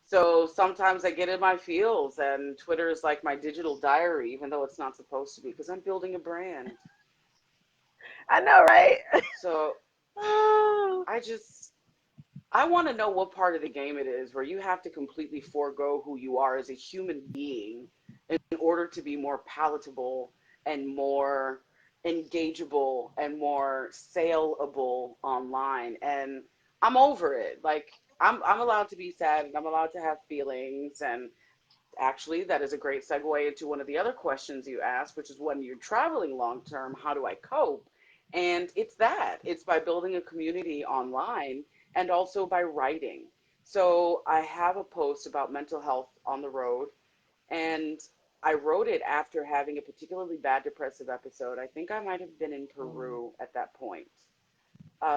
So sometimes I get in my feels, and Twitter is like my digital diary, even though it's not supposed to be, because I'm building a brand. I know, right? So Oh, I just, I want to know what part of the game it is where you have to completely forego who you are as a human being in order to be more palatable and more engageable and more saleable online. And I'm over it. Like I'm allowed to be sad and I'm allowed to have feelings. And actually, that is a great segue into one of the other questions you asked, which is when you're traveling long term, how do I cope? And it's that. It's by building a community online and also by writing. So I have a post about mental health on the road, and I wrote it after having a particularly bad depressive episode. I think I might have been in mm, Peru at that point.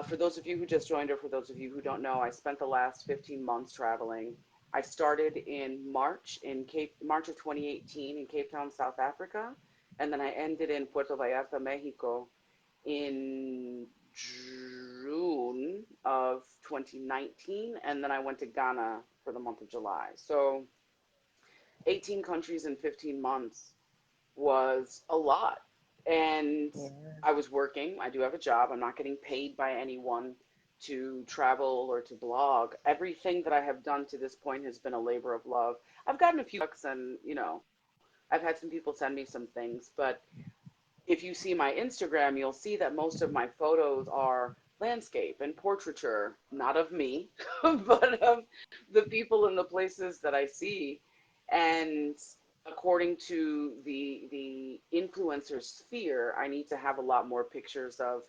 For those of you who just joined, or for those of you who don't know, I spent the last 15 months traveling. I started in March of 2018 in Cape Town, South Africa, and then I ended in Puerto Vallarta, Mexico, in June of 2019, and then I went to Ghana for the month of July. So 18 countries in 15 months was a lot. And yeah. I was working. I do have a job. I'm not getting paid by anyone to travel or to blog. Everything that I have done to this point has been a labor of love. I've gotten a few bucks and, I've had some people send me some things, but if you see my Instagram, you'll see that most of my photos are landscape and portraiture, not of me, but of the people and the places that I see. And according to the influencer sphere, I need to have a lot more pictures of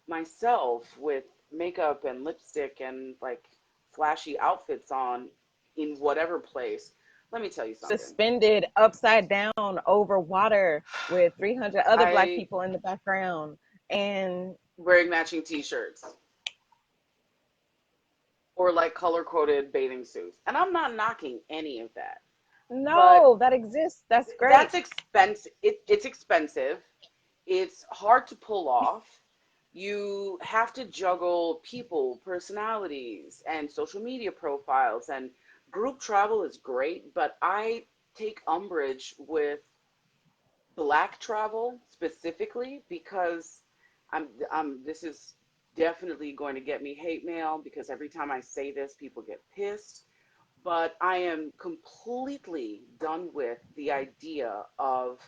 myself with makeup and lipstick and like flashy outfits on in whatever place. Let me tell you something. Suspended upside down over water with 300 other black I people in the background. And wearing matching t-shirts or like color coded bathing suits. And I'm not knocking any of that. But no, that exists. That's great. that's expensive. It's expensive. It's hard to pull off. You have to juggle people, personalities, and social media profiles. And group travel is great, but I take umbrage with black travel specifically because this is definitely going to get me hate mail because every time I say this, people get pissed. But I am completely done with the idea of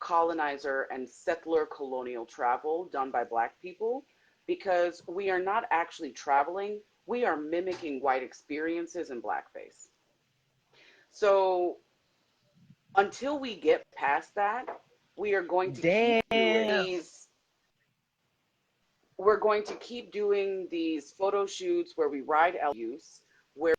colonizer and settler colonial travel done by black people because we are not actually traveling, we are mimicking white experiences in blackface. So until we get past that, we are going to keep doing Damn. these photo shoots where we ride use, where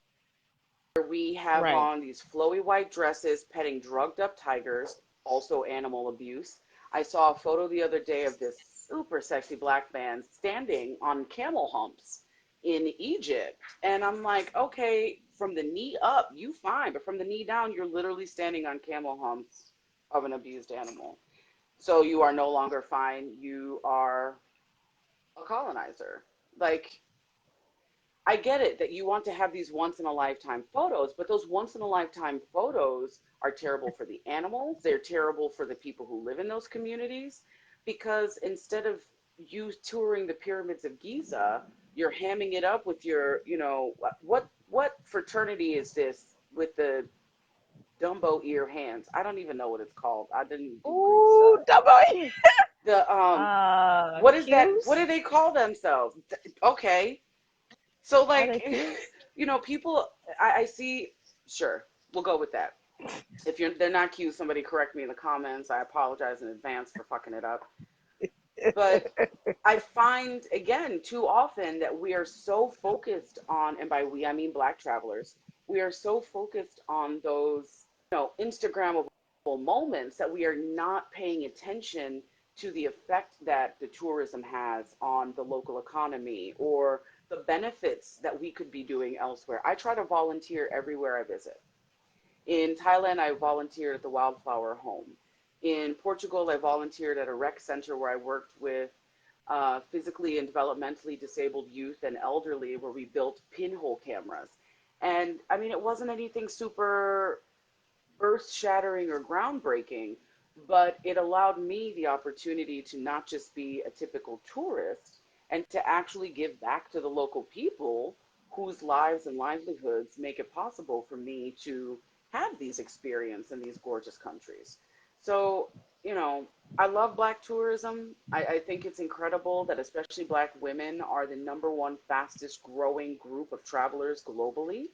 we have Right. on these flowy white dresses petting drugged up tigers, also animal abuse. I saw a photo the other day of this super sexy black man standing on camel humps in Egypt. And I'm like, okay, from the knee up, you fine, but from the knee down, you're literally standing on camel humps of an abused animal. So you are no longer fine. You are a colonizer. Like, I get it that you want to have these once in a lifetime photos, but those once in a lifetime photos are terrible for the animals. They're terrible for the people who live in those communities because instead of you touring the pyramids of Giza, you're hamming it up with your, what fraternity is this with the Dumbo ear hands? I don't even know what it's called. I didn't do Greek Ooh, stuff. double. The what is that? What do Cues? they call themselves? Okay, so Are they like, cues? people. I see. Sure, we'll go with that. If you're they're not cute, somebody correct me in the comments. I apologize in advance for fucking it up. But I find again too often that we are so focused on, and by we I mean black travelers, we are so focused on those, Instagrammable moments that we are not paying attention to the effect that the tourism has on the local economy or the benefits that we could be doing elsewhere. I try to volunteer everywhere I visit. In Thailand, I volunteered at the Wildflower Home. In Portugal, I volunteered at a rec center where I worked with physically and developmentally disabled youth and elderly, where we built pinhole cameras. And I mean, it wasn't anything super earth shattering or groundbreaking, but it allowed me the opportunity to not just be a typical tourist and to actually give back to the local people whose lives and livelihoods make it possible for me to have these experiences in these gorgeous countries. So, you know, I love black tourism. I think it's incredible that especially black women are the number one fastest growing group of travelers globally.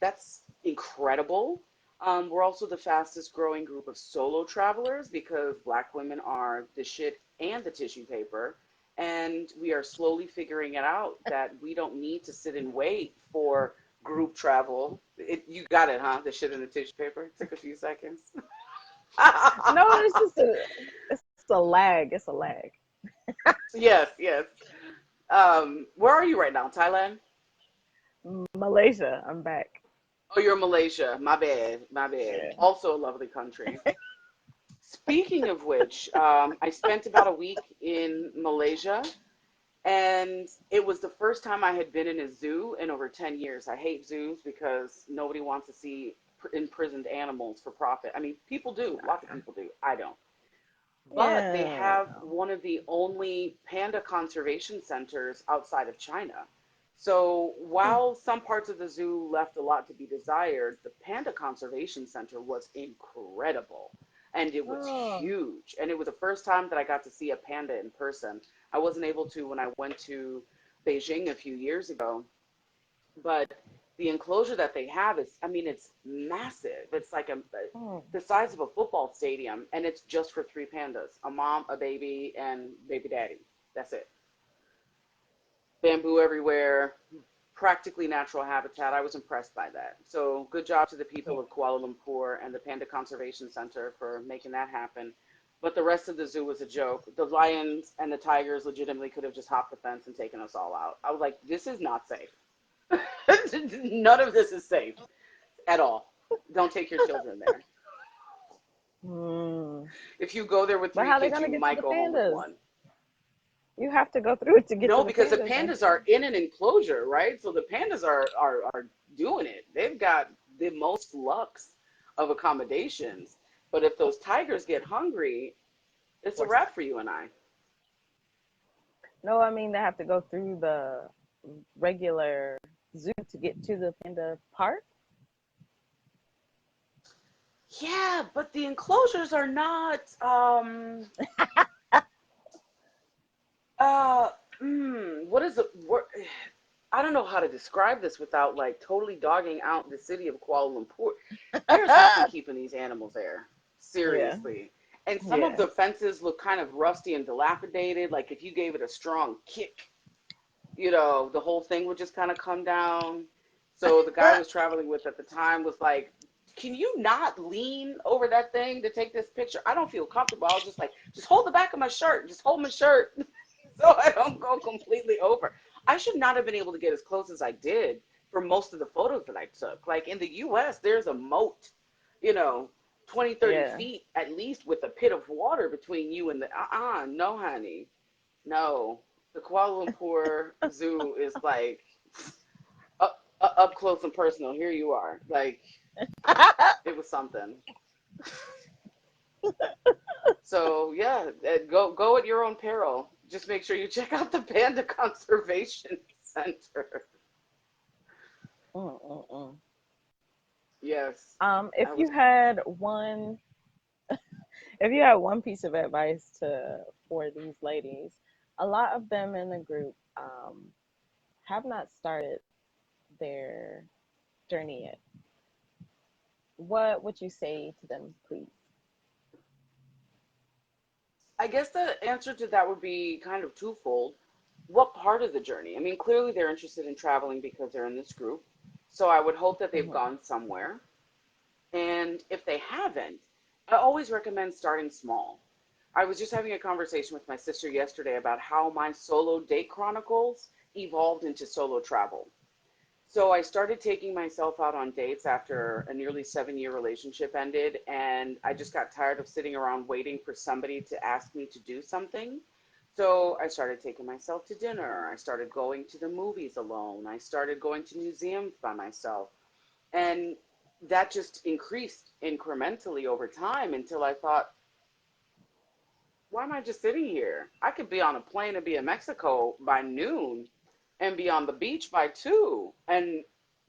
That's incredible. We're also the fastest growing group of solo travelers because black women are the shit and the tissue paper. And we are slowly figuring it out that we don't need to sit and wait for group travel. You got it, huh? The shit and the tissue paper. It took a few seconds. No, it's a lag. It's a lag. Yes, yes. Where are you right now? Thailand? Malaysia, I'm back. Oh, you're in Malaysia. My bad. My bad. Yeah. Also a lovely country. Speaking of which, I spent about a week in Malaysia, and it was the first time I had been in a zoo in over 10 years. I hate zoos because nobody wants to see imprisoned animals for profit. I mean, people do. Lots of people do. I don't. But they Yeah. have one of the only panda conservation centers outside of China. So Hmm. while some parts of the zoo left a lot to be desired, the panda conservation center was incredible. And it was Oh, huge. And it was the first time that I got to see a panda in person. I wasn't able to when I went to Beijing a few years ago, but the enclosure that they have is, I mean, it's massive. It's like oh, the size of a football stadium, and it's just for three pandas: a mom, a baby, and baby daddy. That's it. Bamboo everywhere, practically natural habitat. I was impressed by that. So good job to the yeah. people of Kuala Lumpur and the Panda Conservation Center for making that happen. But the rest of the zoo was a joke. The lions and the tigers legitimately could have just hopped the fence and taken us all out. I was like, this is not safe. None of this is safe at all. Don't take your children there. Hmm. If you go there with But three how are they kids, gonna you get to might the go home with pandas? one. You have to go through it to get to No, the because the pandas, don't pandas you? are in an enclosure, right? So the pandas are doing it. They've got the most lux of accommodations. But if those tigers get hungry, it's a Force wrap it. for you and I. No, I mean they have to go through the regular zoo to get to the panda park. Yeah, but the enclosures are not uh what is it? I don't know how to describe this without like totally dogging out the city of Kuala Lumpur. There's nothing keeping these animals there. Yeah, Seriously. And some of yeah. the fences look kind of rusty and dilapidated. Like if you gave it a strong kick, the whole thing would just kind of come down. So the guy I was traveling with at the time was like, can you not lean over that thing to take this picture? I don't feel comfortable. I was just like, just hold the back of my shirt. Just hold my shirt so I don't go completely over. I should not have been able to get as close as I did for most of the photos that I took. Like in the US, there's a moat, you know, 20, 30 Yeah. feet at least with a pit of water between you and the, no, honey. No. The Kuala Lumpur Zoo is like up close and personal. Here you are. Like, it was something. So yeah, go at your own peril. Just make sure you check out the Panda Conservation Center. Mm-mm-mm. Yes, If I you was. had one, if you had one piece of advice to for these ladies. A lot of them in the group have not started their journey yet. What would you say to them, please? I guess the answer to that would be kind of twofold. What part of the journey? I mean, clearly they're interested in traveling because they're in this group. So I would hope that they've Mm-hmm. gone somewhere. And if they haven't, I always recommend starting small. I was just having a conversation with my sister yesterday about how my solo date chronicles evolved into solo travel. So I started taking myself out on dates after a nearly 7 year relationship ended, and I just got tired of sitting around waiting for somebody to ask me to do something. So I started taking myself to dinner. I started going to the movies alone. I started going to museums by myself. And that just increased incrementally over time until I thought, why am I just sitting here? I could be on a plane and be in Mexico by noon and be on the beach by 2. And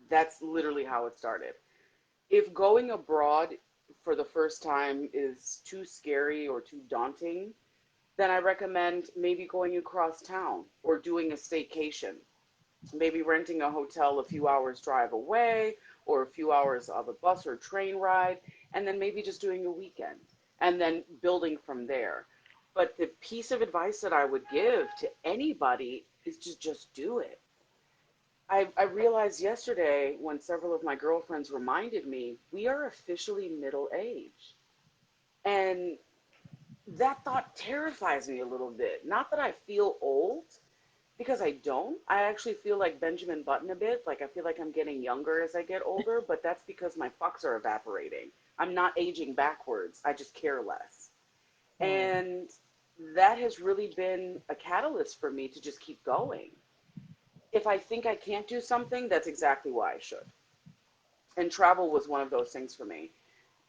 that's literally how it started. If going abroad for the first time is too scary or too daunting, then I recommend maybe going across town or doing a staycation, maybe renting a hotel a few hours drive away or a few hours of a bus or train ride, and then maybe just doing a weekend and then building from there. But the piece of advice that I would give to anybody is to just do it. I realized yesterday when several of my girlfriends reminded me, we are officially middle aged. And that thought terrifies me a little bit. Not that I feel old, because I don't. I actually feel like Benjamin Button a bit. Like I feel like I'm getting younger as I get older, but that's because my fucks are evaporating. I'm not aging backwards. I just care less. Mm. And that has really been a catalyst for me to just keep going. If I think I can't do something, that's exactly why I should. And travel was one of those things for me.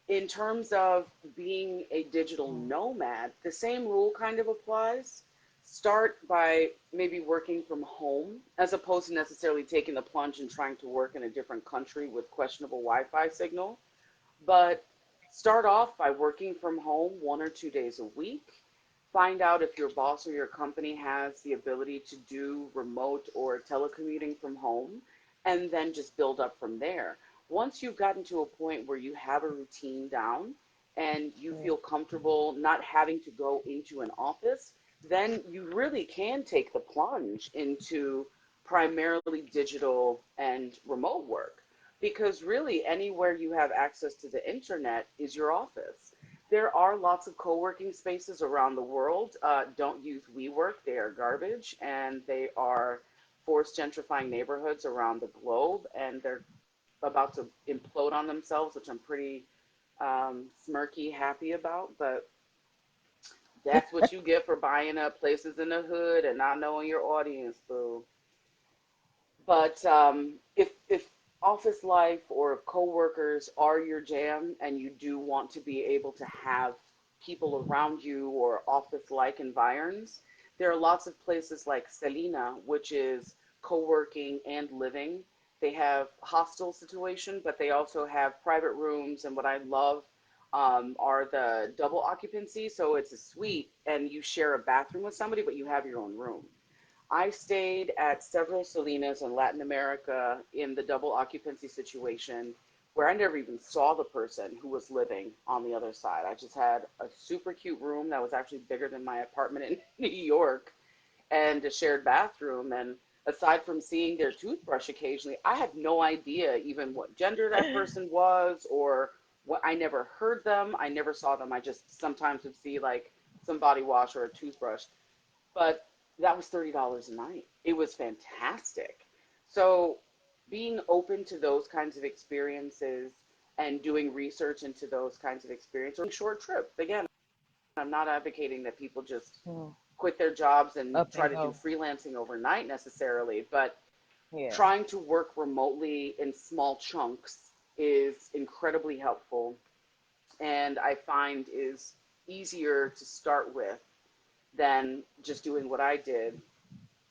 In terms of being a digital Mm. nomad, the same rule kind of applies. Start by maybe working from home as opposed to necessarily taking the plunge and trying to work in a different country with questionable Wi Fi signal. But start off by working from home 1 or 2 days a week. Find out if your boss or your company has the ability to do remote or telecommuting from home, and then just build up from there. Once you've gotten to a point where you have a routine down and you Mm. feel comfortable not having to go into an office, then you really can take the plunge into primarily digital and remote work, because really anywhere you have access to the internet is your office. There are lots of co-working spaces around the world. Don't use WeWork; they are garbage, and they are forced gentrifying neighborhoods around the globe, and they're about to implode on themselves, which I'm pretty smirky happy about. But that's what you get for buying up places in the hood and not knowing your audience, boo. But if office life or if coworkers are your jam and you do want to be able to have people around you or office-like environs, there are lots of places like Selena, which is co-working and living. They have hostel situation, but they also have private rooms. And what I love are the double occupancy. So it's a suite and you share a bathroom with somebody, but you have your own room. I stayed at several Salinas in Latin America in the double occupancy situation where I never even saw the person who was living on the other side. I just had a super cute room that was actually bigger than my apartment in New York and a shared bathroom. And aside from seeing their toothbrush occasionally, I had no idea even what gender that person was or what. I never heard them. I never saw them. I just sometimes would see like some body wash or a toothbrush, but that was $30 a night. It was fantastic. So being open to those kinds of experiences and doing research into those kinds of experiences, or short trips. Again, I'm not advocating that people just Mm. quit their jobs and Up try and to do go. freelancing overnight necessarily, but Yeah. trying to work remotely in small chunks is incredibly helpful and I find is easier to start with than just doing what I did,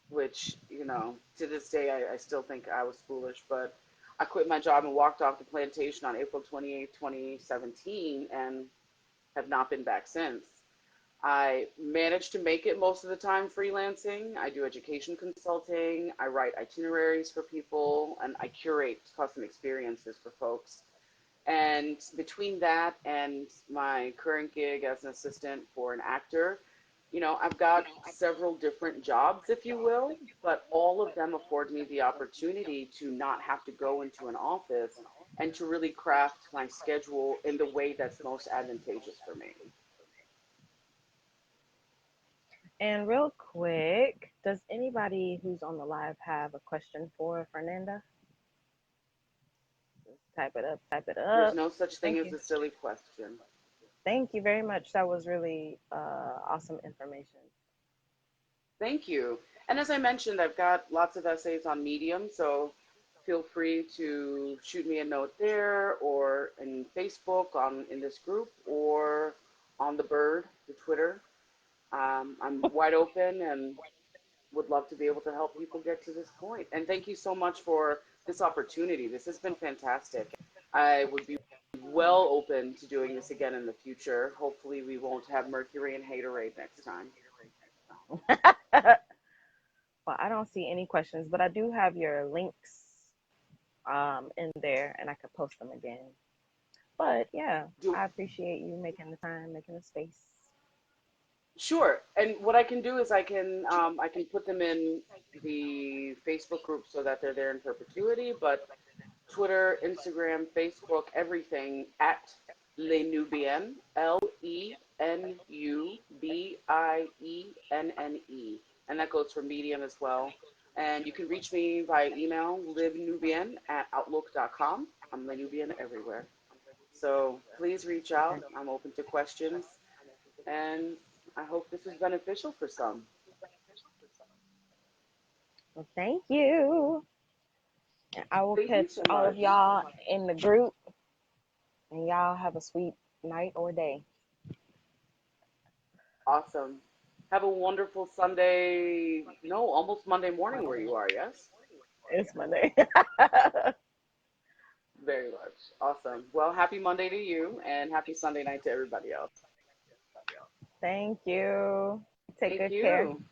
which, to this day, I still think I was foolish, but I quit my job and walked off the plantation on April 28th, 2017, and have not been back since. I manage to make it most of the time freelancing. I do education consulting. I write itineraries for people, and I curate custom experiences for folks. And between that and my current gig as an assistant for an actor, I've got several different jobs, if you will, but all of them afford me the opportunity to not have to go into an office and to really craft my schedule in the way that's most advantageous for me. And real quick, does anybody who's on the live have a question for Fernanda? Just type it up, type it There's up. no such thing Thank as you. a silly question. Thank you very much. That was really awesome information. Thank you. And as I mentioned, I've got lots of essays on Medium, so feel free to shoot me a note there or in Facebook on in this group or on the Bird, the Twitter. I'm wide open and would love to be able to help people get to this point. And thank you so much for this opportunity. This has been fantastic. I would be well open to doing this again in the future. Hopefully, we won't have Mercury and Haterade next time. Well, I don't see any questions, but I do have your links in there, and I could post them again. But yeah, Do I appreciate you making the time, making the space. Sure. And what I can do is I can put them in the Facebook group so that they're there in perpetuity, but Twitter, Instagram, Facebook, everything at Les Nubiennes, LENUBIENNE. And that goes for Medium as well. And you can reach me via email, livnubian@outlook.com. I'm Lenubian everywhere. So please reach Okay. out. I'm open to questions. And I hope this is beneficial for some. Well, thank you. And I will Thank you catch so all of much. y'all in the group, and y'all have a sweet night or day. Awesome. Have a wonderful Sunday. No, almost Monday morning where you are, yes? It's Monday. Very much. Awesome. Well, happy Monday to you and happy Sunday night to everybody else. Thank you. Take Thank good care. you.